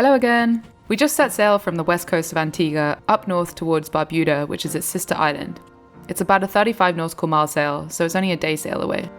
Hello again! We just set sail from the west coast of Antigua up north towards Barbuda, which is its sister island. It's about a 35 nautical mile sail, so it's only a day sail away.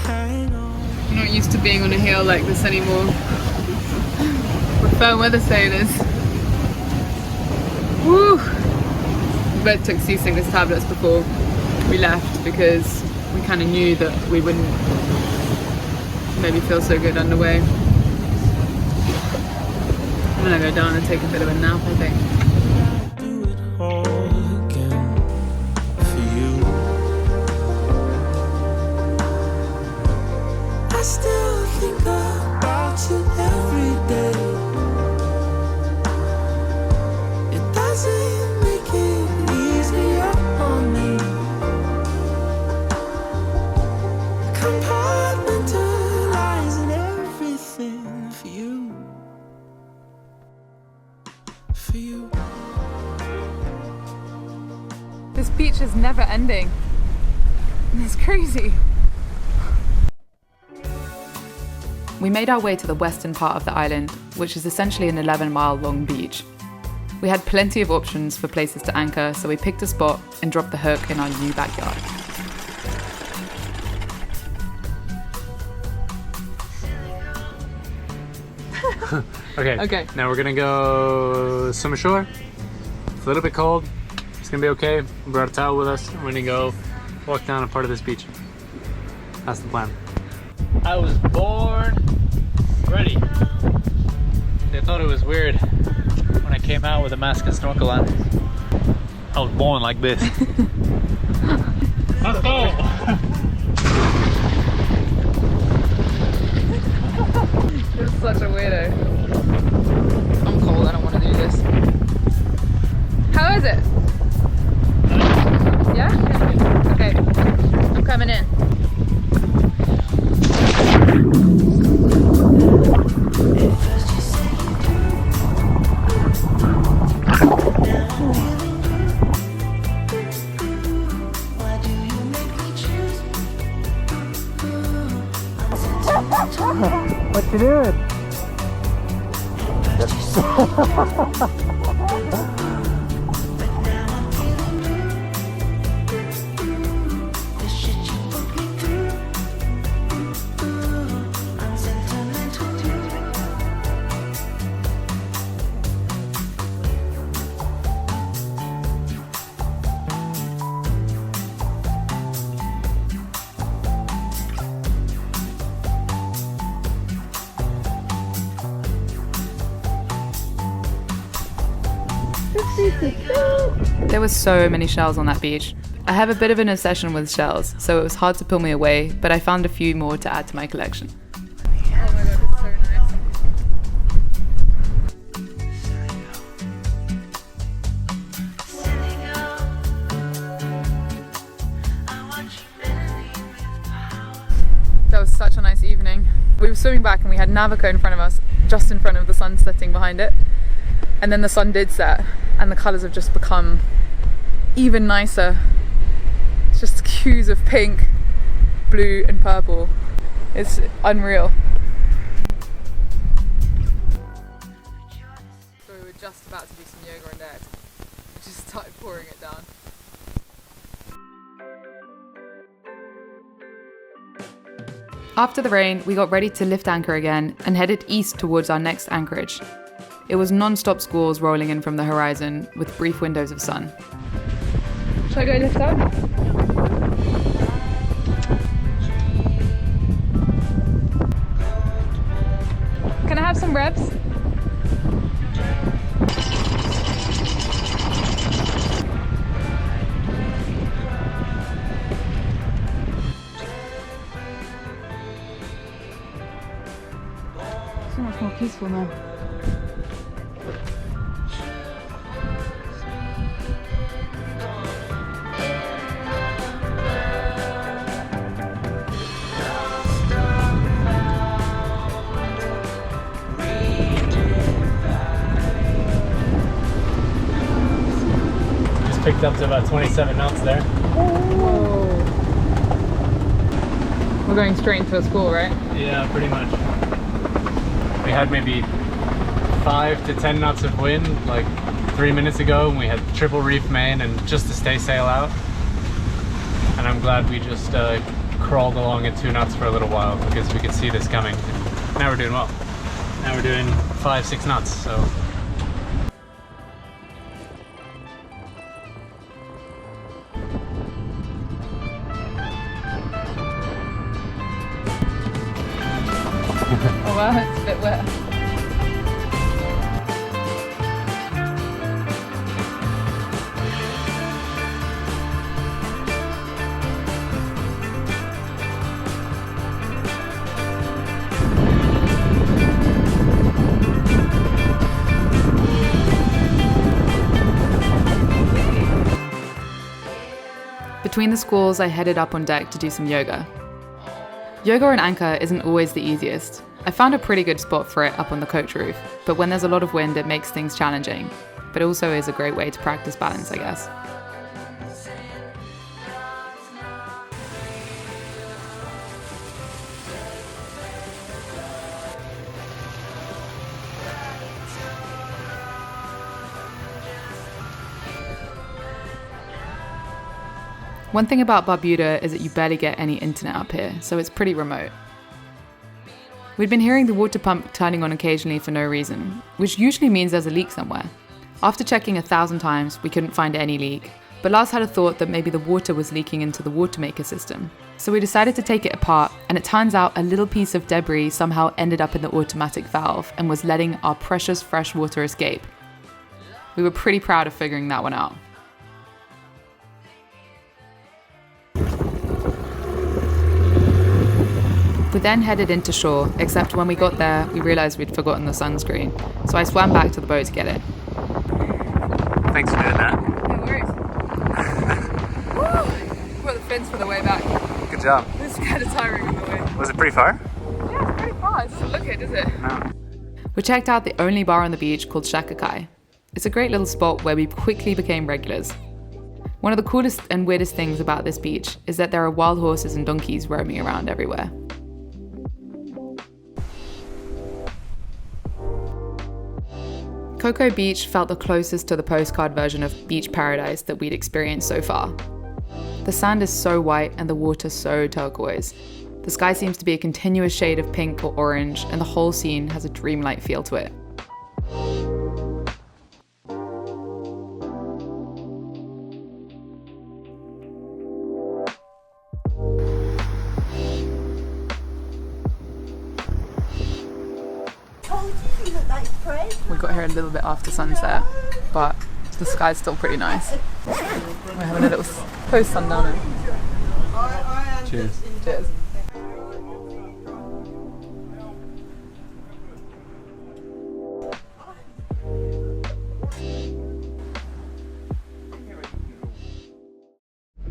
I'm not used to being on a hill like this anymore. We're weather sailors. Woo! We both took sea sickness tablets before we left because we kind of knew that we wouldn't maybe feel so good underway. I'm gonna go down and take a bit of a nap, I think. Still think about you every day. It doesn't make it easier on me. Compartmentalizing everything for you. For you. This beach is never ending. It's crazy. We made our way to the western part of the island, which is essentially an 11-mile long beach. We had plenty of options for places to anchor, so we picked a spot and dropped the hook in our new backyard. Okay. Now we're gonna go swim ashore. It's a little bit cold. It's gonna be okay. We brought a towel with us. We're gonna go walk down a part of this beach. That's the plan. I was born ready. They thought it was weird when I came out with a mask and snorkel on. I was born like this. Let's go! You're such a weirdo. I'm cold, I don't want to do this. How is it? Yeah? Okay. I'm coming in. What you doing? There were so many shells on that beach. I have a bit of an obsession with shells, so it was hard to pull me away, but I found a few more to add to my collection. Oh my god, it's so nice. That was such a nice evening. We were swimming back and we had Navika in front of us, just in front of the sun setting behind it. And then the sun did set and the colours have just become even nicer. It's just hues of pink, blue and purple. It's unreal. So we were just about to do some yoga on deck. We just started pouring it down. After the rain, we got ready to lift anchor again and headed east towards our next anchorage. It was non-stop squalls rolling in from the horizon with brief windows of sun. Shall I go lift up? Can I have some ribs? So much more peaceful now. picked up to about 27 knots there. Whoa. We're going straight into a squall, right? Yeah, pretty much. We had maybe 5 to 10 knots of wind like 3 minutes ago, and we had triple reef main and just to stay sail out. And I'm glad we just crawled along at 2 knots for a little while because we could see this coming. Now we're doing well. Now we're doing 5-6 knots, so. Oh wow, it's a bit wet. Between the squalls, I headed up on deck to do some yoga. Yoga on anchor isn't always the easiest. I found a pretty good spot for it up on the coach roof, but when there's a lot of wind, it makes things challenging. But it also is a great way to practice balance, I guess. One thing about Barbuda is that you barely get any internet up here, so it's pretty remote. We'd been hearing the water pump turning on occasionally for no reason, which usually means there's a leak somewhere. After checking 1,000 times, we couldn't find any leak, but Lars had a thought that maybe the water was leaking into the water maker system. So we decided to take it apart, and it turns out a little piece of debris somehow ended up in the automatic valve and was letting our precious fresh water escape. We were pretty proud of figuring that one out. We then headed into shore, except when we got there, we realised we'd forgotten the sunscreen. So I swam back to the boat to get it. Thanks for doing that. No worries. Woo! Got the fins for the way back. Good job. It was kind of tiring on the way. Was it pretty far? Yeah, it's pretty far. It doesn't look it, does it? No. We checked out the only bar on the beach called Shakakai. It's a great little spot where we quickly became regulars. One of the coolest and weirdest things about this beach is that there are wild horses and donkeys roaming around everywhere. Cocoa Beach felt the closest to the postcard version of beach paradise that we'd experienced so far. The sand is so white and the water so turquoise. The sky seems to be a continuous shade of pink or orange, and the whole scene has a dreamlike feel to it. We got here a little bit after sunset, but the sky's still pretty nice. We're having a little post-sundowner. Cheers. Cheers.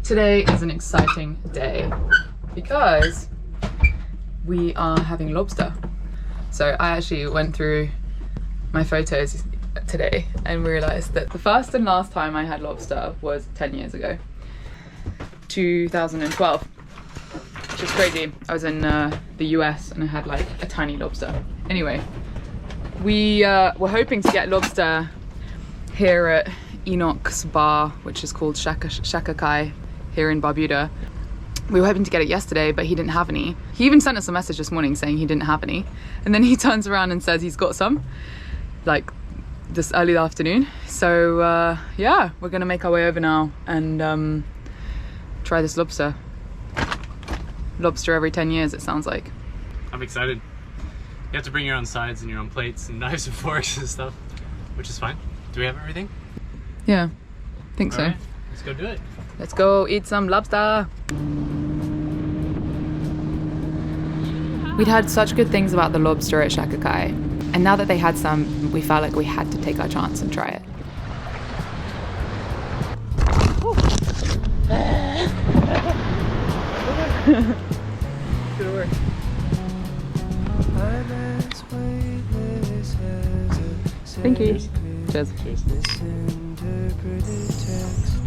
Today is an exciting day because we are having lobster. So I actually went through my photos today and realised that the first and last time I had lobster was 10 years ago, 2012, which is crazy. I was in the US and I had like a tiny lobster. Anyway, we were hoping to get lobster here at Enoch's bar, which is called Shakakai here in Barbuda. We were hoping to get it yesterday, but he didn't have any. He even sent us a message this morning saying he didn't have any. And then he turns around and says he's got some, like this early afternoon. So yeah, we're gonna make our way over now and try this lobster. Lobster every 10 years, it sounds like. I'm excited. You have to bring your own sides and your own plates and knives and forks and stuff, which is fine. Do we have everything? Yeah, I think so. All right, let's go do it. Let's go eat some lobster. We'd heard such good things about the lobster at Shakakai, and now that they had some, we felt like we had to take our chance and try it. Good work. Thank you. Cheers. Cheers. misinterpreted text.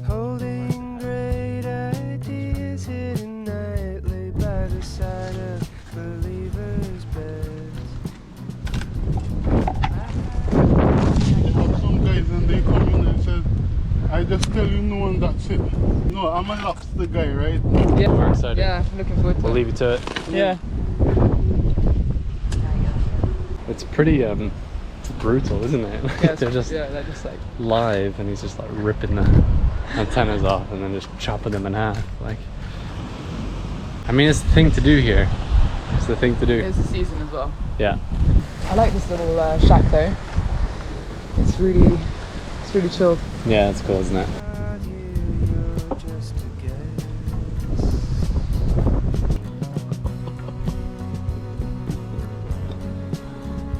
Holding great ideas hidden nightly by the side of believers' beds. Some guys and they come in and says, I just tell you no and that's it. No, I'm a lobster guy, right? Yeah, We're excited. yeah, looking forward to We'll it. leave you to it. Yeah. It's pretty brutal, isn't it? Yeah, they're just they're just like live, and he's just like ripping the antennas off and then just chopping them in half. Like, I mean, it's the thing to do here. It's the thing to do. it's the season as well. Yeah. I like this little shack though. It's really chilled. Yeah, it's cool, isn't it? Out here, you're just a guess.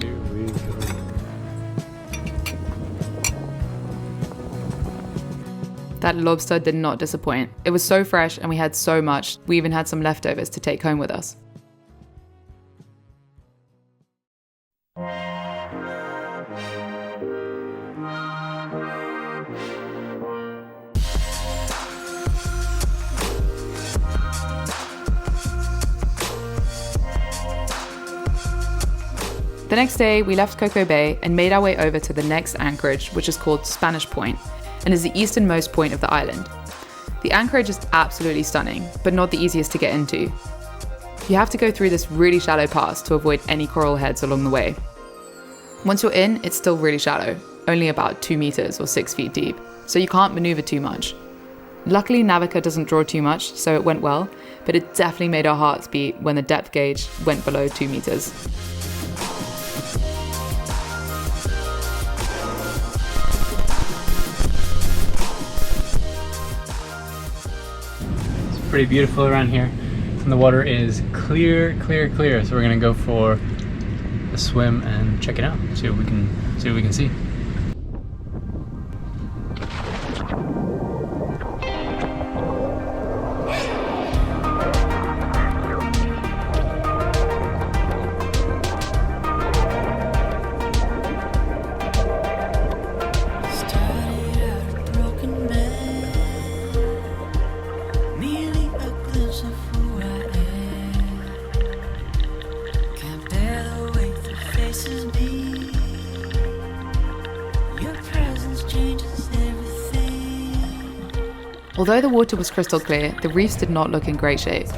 Here we go. That lobster did not disappoint. It was so fresh and we had so much. We even had some leftovers to take home with us. The next day, we left Coco Bay and made our way over to the next anchorage, which is called Spanish Point, and is the easternmost point of the island. The anchorage is absolutely stunning, but not the easiest to get into. You have to go through this really shallow pass to avoid any coral heads along the way. Once you're in, it's still really shallow, only about 2 meters or 6 feet deep, so you can't maneuver too much. Luckily, Navika doesn't draw too much, so it went well, but it definitely made our hearts beat when the depth gauge went below 2 meters. Pretty beautiful around here, and the water is clear. So we're gonna go for a swim and check it out. See what we can see. Started out a broken man, merely a glimpse of who I am. Can't bear the way the faces be. Your presence changes everything. Although the water was crystal clear, the reefs did not look in great shape.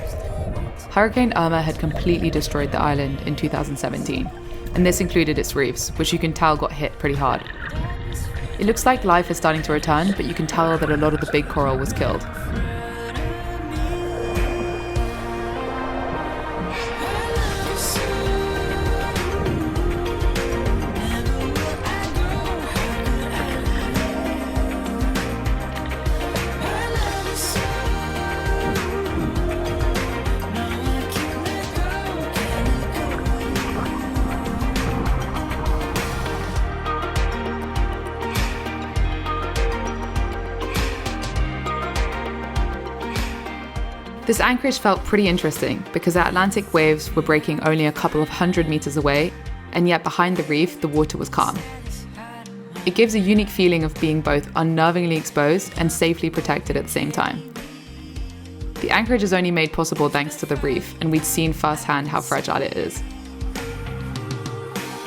Hurricane Irma had completely destroyed the island in 2017, and this included its reefs, which you can tell got hit pretty hard. It looks like life is starting to return, but you can tell that a lot of the big coral was killed. This anchorage felt pretty interesting because the Atlantic waves were breaking only a couple of 100 meters away, and yet behind the reef, the water was calm. It gives a unique feeling of being both unnervingly exposed and safely protected at the same time. The anchorage is only made possible thanks to the reef, and we'd seen firsthand how fragile it is.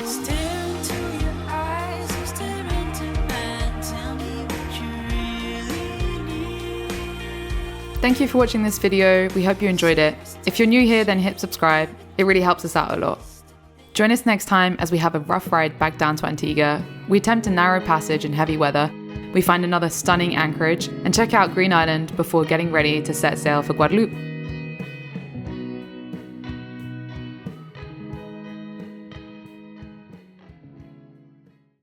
Stare into your eyes, stare into mine. Tell me what you really need. Thank you for watching this video. We hope you enjoyed it. If you're new here, then hit subscribe. It really helps us out a lot. Join us next time as we have a rough ride back down to Antigua. We attempt a narrow passage in heavy weather. We find another stunning anchorage and check out Green Island before getting ready to set sail for Guadeloupe.